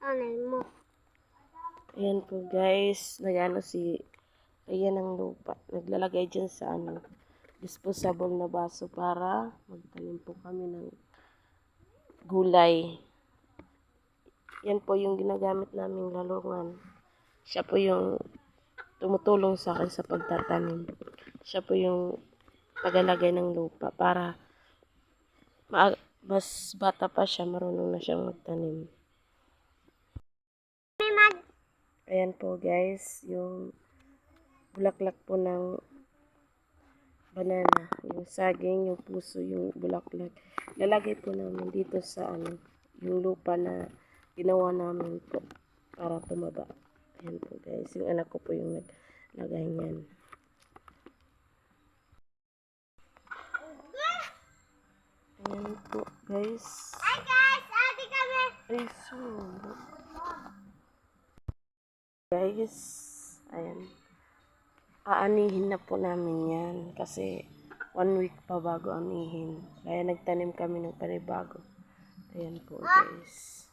Anay mo. Ayan po guys, nagano si ayan ang lupa. Naglalagay dyan sa disposable na baso para magtanim po kami ng gulay. Yan po yung ginagamit naming lalungan. Siya po yung tumutulong sa akin sa pagtatanim. Siya po yung tagalagay ng lupa para mas bata pa siya, marunong na siyang magtanim. Ayan po guys, yung bulaklak po ng banana, yung saging, yung puso, yung bulaklak. Lalagay po namin dito sa yung lupa na ginawa namin po para tumaba. Ayan po guys, yung anak ko po yung naglagay niyan. Ayan po guys. Hi guys, ate kami. Ay, so. Guys, ayan. Aanihin na po namin yan kasi 1 week pa bago anihin. Kaya nagtanim kami ng panibago. Ayan po guys.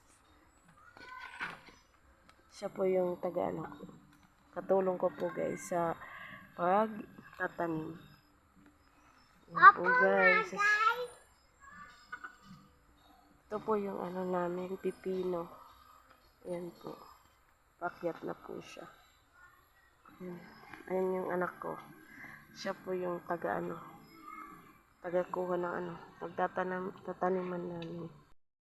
Siya po yung katulong ko po guys sa pagtatanim. Ayan po guys. Ito po yung namin, pipino. Ayan po. Pakyat na po siya. Ayan. Ayan yung anak ko. Siya po yung taga-kuha ng tagtataniman namin.